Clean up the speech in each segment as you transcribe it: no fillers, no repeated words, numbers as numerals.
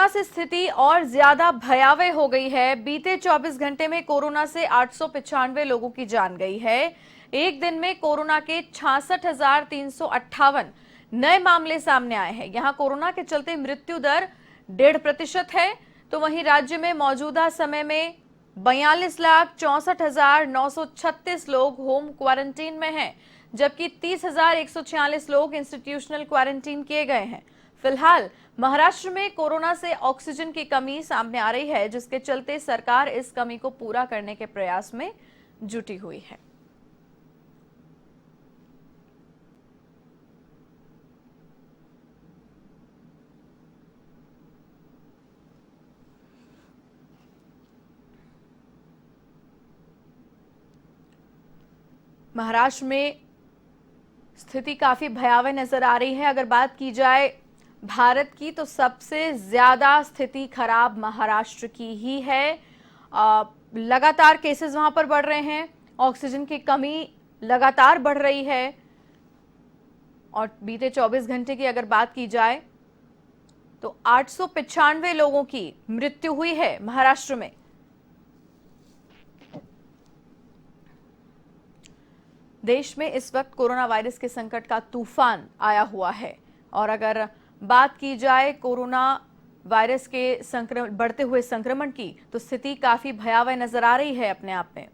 Corona से स्थिति और ज्यादा भयावह हो गई है। बीते 24 घंटे में कोरोना से 895 लोगों की जान गई है। एक दिन में कोरोना के 66,358 नए मामले सामने आए हैं। यहां कोरोना के चलते मृत्यु दर 1.5% है, तो वहीं राज्य में मौजूदा समय में 42,64,936 लोग होम क्वारंटीन में हैं, जबकि 30,146 लोग इंस्टीट्यूशनल क्वारंटीन किए गए हैं। फिलहाल महाराष्ट्र में कोरोना से ऑक्सीजन की कमी सामने आ रही है, जिसके चलते सरकार इस कमी को पूरा करने के प्रयास में जुटी हुई है। महाराष्ट्र में स्थिति काफी भयावह नजर आ रही है। अगर बात की जाए भारत की, तो सबसे ज्यादा स्थिति खराब महाराष्ट्र की ही है। लगातार केसेस वहां पर बढ़ रहे हैं, ऑक्सीजन की कमी लगातार बढ़ रही है। और बीते 24 घंटे की अगर बात की जाए तो 895 लोगों की मृत्यु हुई है महाराष्ट्र में। देश में इस वक्त कोरोना वायरस के संकट का तूफान आया हुआ है। और अगर बात की जाए कोरोना वायरस के बढ़ते हुए संक्रमण की, तो स्थिति काफी भयावह नजर आ रही है अपने आप में।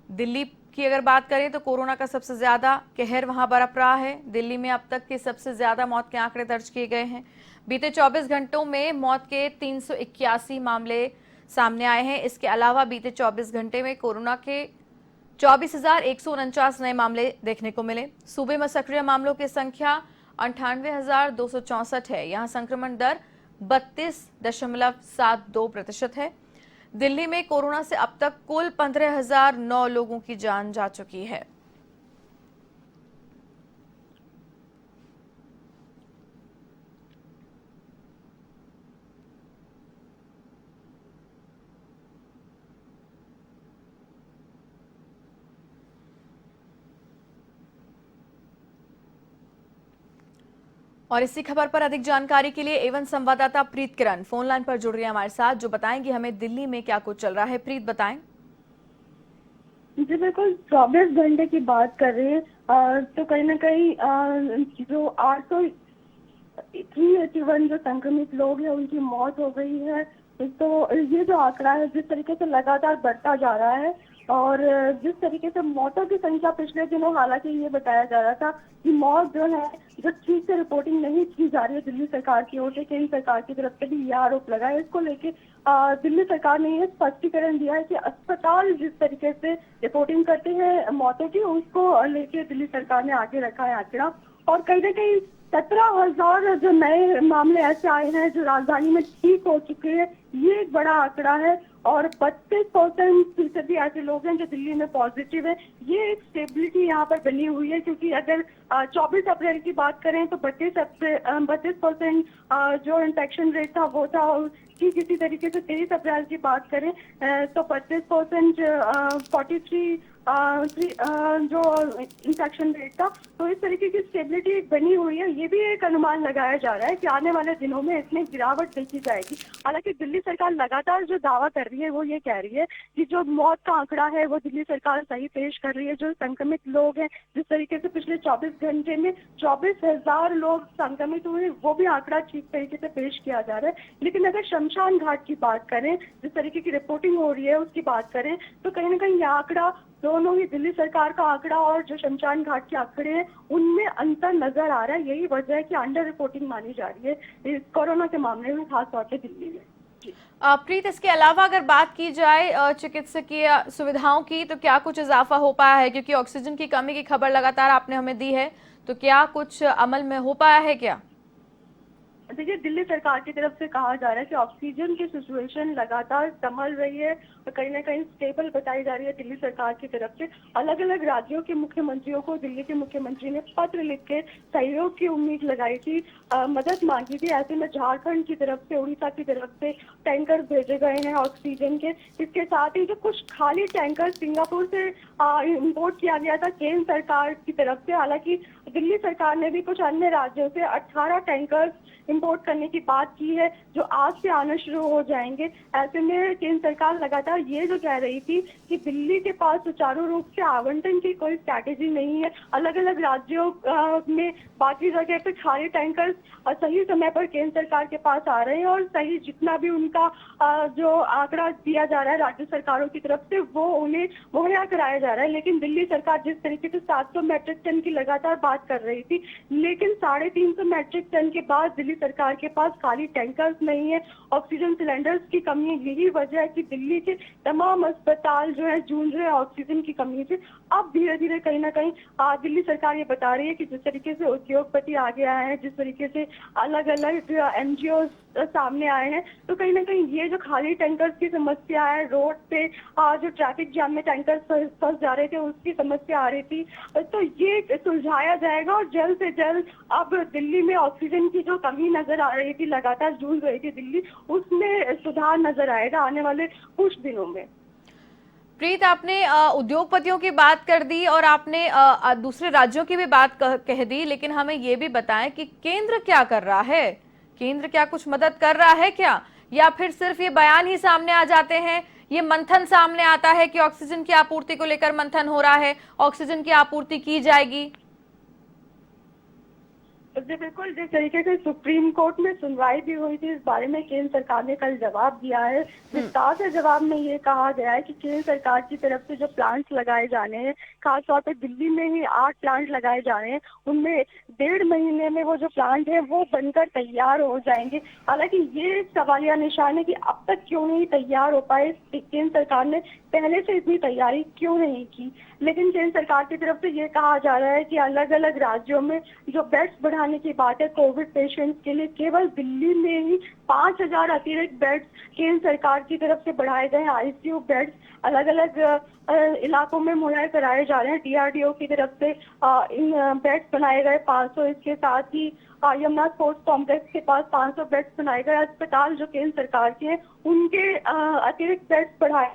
दिल्ली की अगर बात करें तो कोरोना का सबसे ज्यादा कहर वहां बरप रहा है। दिल्ली में अब तक के सबसे ज्यादा मौत के आंकड़े दर्ज किए गए हैं। बीते 24 घंटों में मौत के 381 मामले सामने आए हैं। इसके अलावा बीते 24 घंटे में कोरोना के 24,149 नए मामले देखने को मिले। सूबे में सक्रिय मामलों की संख्या 98,264 है। यहां संक्रमण दर 32.72% है। दिल्ली में कोरोना से अब तक कुल 15,009 लोगों की जान जा चुकी है। और इसी खबर पर अधिक जानकारी के लिए एवन संवाददाता प्रीत किरण फोन लाइन पर जुड़ रही है हमारे साथ, जो बताएंगी हमें दिल्ली में क्या कुछ चल रहा है। प्रीत, बताएं। जी बिल्कुल, 24 घंटे की बात कर रहे हैं तो कहीं ना कहीं जो 881 जो संक्रमित लोग हैं उनकी मौत हो गई है। तो ये जो आंकड़ा है जिस तरीके से लगातार बढ़ता जा रहा है, और जिस तरीके से मौतों की संख्या पिछले दिनों, हालांकि ये बताया जा रहा था कि मौत जो है जो ठीक से रिपोर्टिंग नहीं की जा रही है दिल्ली सरकार की ओर से, केंद्र सरकार की तरफ से भी यह आरोप लगा है। इसको लेके दिल्ली सरकार ने यह स्पष्टीकरण दिया है कि अस्पताल जिस तरीके से रिपोर्टिंग करते हैं मौतों की, उसको लेके दिल्ली सरकार ने आगे रखा है आंकड़ा। और कहीं ना कहीं 17,000 जो नए मामले ऐसे आए हैं जो राजधानी में ठीक हो चुके हैं, ये एक बड़ा आंकड़ा है। और 32% ऐसे लोग हैं जो दिल्ली में पॉजिटिव है। ये एक स्टेबिलिटी यहाँ पर बनी हुई है, क्योंकि अगर 24 अप्रैल की बात करें तो 32% जो इन्फेक्शन रेट था वो था, ठीक इसी तरीके से 23 अप्रैल की बात करें तो 32% 43 जो इन्फेक्शन रेट था। तो इस तरीके की स्टेबिलिटी एक बनी हुई है। ये भी एक अनुमान लगाया जा रहा है कि आने वाले दिनों में इसमें गिरावट देखी जाएगी। हालांकि दिल्ली सरकार लगातार जो दावा कर रही है वो ये कह रही है कि जो मौत का आंकड़ा है वो दिल्ली सरकार सही पेश कर रही है। जो संक्रमित लोग हैं, जिस तरीके से पिछले 24 घंटे में 24,000 लोग संक्रमित हुए, वो भी आंकड़ा ठीक तरीके से पेश किया जा रहा है। लेकिन अगर शमशान घाट की बात करें, जिस तरीके की रिपोर्टिंग हो रही है उसकी बात करें, तो कहीं ना कहीं यह आंकड़ा, दोनों ही दिल्ली सरकार का आंकड़ा और जो शमशान घाट के आंकड़े हैं उनमें अंतर नजर आ रहा है। यही वजह है कि अंडर रिपोर्टिंग मानी जा रही है इस कोरोना के मामले में, खासतौर पर दिल्ली में। प्रीत, इसके अलावा अगर बात की जाए चिकित्सकीय सुविधाओं की, तो क्या कुछ इजाफा हो पाया है? क्योंकि ऑक्सीजन की कमी की खबर लगातार आपने हमें दी है, तो क्या कुछ अमल में हो पाया है क्या? देखिए, दिल्ली सरकार की तरफ से कहा जा रहा है कि ऑक्सीजन की सिचुएशन लगातार संभल रही है और कहीं ना कहीं स्टेबल बताई जा रही है दिल्ली सरकार की तरफ से। अलग अलग राज्यों के मुख्यमंत्रियों को दिल्ली के मुख्यमंत्री ने पत्र लिख के सहयोग की उम्मीद लगाई थी, मदद मांगी थी। ऐसे में झारखंड की तरफ से, उड़ीसा की तरफ से टैंकर भेजे गए हैं ऑक्सीजन के। इसके साथ ही जो कुछ खाली टैंकर सिंगापुर से इम्पोर्ट किया गया था केंद्र सरकार की तरफ से। हालांकि दिल्ली सरकार ने भी कुछ अन्य राज्यों से 18 टैंकर इंपोर्ट करने की बात की है, जो आज से आना शुरू हो जाएंगे। ऐसे में केंद्र सरकार लगातार ये जो कह रही थी कि दिल्ली के पास सुचारू रूप से आवंटन की कोई स्ट्रैटेजी नहीं है। अलग अलग राज्यों में बाकी जगह पे खाली टैंकर सही समय पर केंद्र सरकार के पास आ रहे हैं और सही जितना भी उनका जो आंकड़ा दिया जा रहा है राज्य सरकारों की तरफ से, वो उन्हें मुहैया कराया जा रहा है। लेकिन दिल्ली सरकार जिस तरीके से 700 मैट्रिक टन की लगातार बात कर रही थी, लेकिन 350 मैट्रिक टन के बाद दिल्ली सरकार के पास खाली टैंकर्स नहीं है, ऑक्सीजन सिलेंडर्स की कमी है। यही वजह है कि दिल्ली के तमाम अस्पताल जो है जूझ रहे हैं ऑक्सीजन की कमी से। अब धीरे धीरे कहीं ना कहीं दिल्ली सरकार ये बता रही है कि जिस तरीके से उद्योगपति आगे आए हैं, जिस तरीके से अलग अलग एनजीओ सामने आए हैं, तो कहीं ना कहीं ये जो खाली टैंकर्स की समस्या है, रोड पे जो ट्रैफिक जाम में टैंकर फंस जा रहे थे उसकी समस्या आ रही थी, तो ये सुलझाया जाएगा और जल्द से जल्द अब दिल्ली में ऑक्सीजन की जो कमी नजर आ रही थी, लगातार जूझ रही थी दिल्ली, उसमें सुधार नजर आएगा आने वाले कुछ दिनों में। प्रीत, आपने उद्योगपतियों की बात कर दी और आपने दूसरे राज्यों की भी बात कह दी, लेकिन हमें ये भी बताएं कि केंद्र क्या कर रहा है? केंद्र क्या कुछ मदद कर रहा है क्या, या फिर सिर्फ ये बयान ही सामने आ जाते हैं? ये मंथन सामने आता है कि ऑक्सीजन की आपूर्ति को लेकर मंथन हो रहा है, ऑक्सीजन की आपूर्ति की जाएगी। जी बिल्कुल, जिस तरीके से सुप्रीम कोर्ट में सुनवाई भी हुई थी, इस बारे में केंद्र सरकार ने कल जवाब दिया है। विस्तार से जवाब में ये कहा गया है कि केंद्र सरकार की तरफ से जो प्लांट्स लगाए जाने हैं, खासतौर पे दिल्ली में ही 8 प्लांट लगाए जा रहे हैं, उनमें 1.5 महीने में वो जो प्लांट है वो बनकर तैयार हो जाएंगे। हालांकि ये सवालिया निशान है कि अब तक क्यों नहीं तैयार हो पाए, केंद्र सरकार ने पहले से इतनी तैयारी क्यों नहीं की। लेकिन केंद्र सरकार की तरफ से ये कहा जा रहा है कि अलग अलग राज्यों में जो बेड्स बढ़ाने की बात है कोविड पेशेंट्स के लिए, केवल दिल्ली में ही 5000 अतिरिक्त बेड्स केंद्र सरकार की तरफ से बढ़ाए गए हैं। आईसीयू बेड्स अलग अलग इलाकों में मुहैया कराए जा रहे हैं। डीआरडीओ की तरफ से इन बेड्स बनाए गए 500। इसके साथ ही यमुना स्पोर्ट्स कॉम्प्लेक्स के पास 500 बेड्स बनाए गए। अस्पताल जो केंद्र सरकार के हैं उनके अतिरिक्त बेड्स बढ़ाए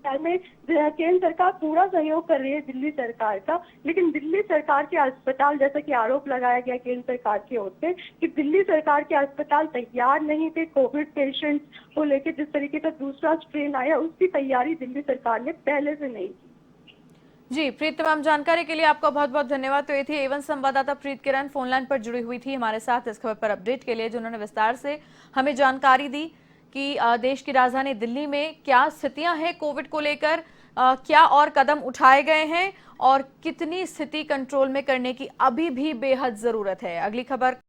में केंद्र सरकार पूरा सहयोग कर रही है दिल्ली सरकार का। लेकिन दिल्ली सरकार के अस्पताल, जैसा कि आरोप लगाया गया केंद्र सरकार की ओर से कि दिल्ली सरकार के अस्पताल तैयार नहीं थे कोविड पेशेंट्स को लेकर, जिस तरीके का दूसरा स्ट्रेन आया उसकी तैयारी दिल्ली सरकार ने पहले से नहीं की। जी प्रीत, तमाम जानकारी के लिए आपका बहुत बहुत धन्यवाद। तो ये थी एवन संवाददाता प्रीत किरण, फोन लाइन पर जुड़ी हुई थी हमारे साथ इस खबर पर अपडेट के लिए, जिन्होंने विस्तार से हमें जानकारी दी कि देश की राजधानी दिल्ली में क्या स्थितियां हैं कोविड को लेकर, क्या और कदम उठाए गए हैं और कितनी स्थिति कंट्रोल में करने की अभी भी बेहद जरूरत है। अगली खबर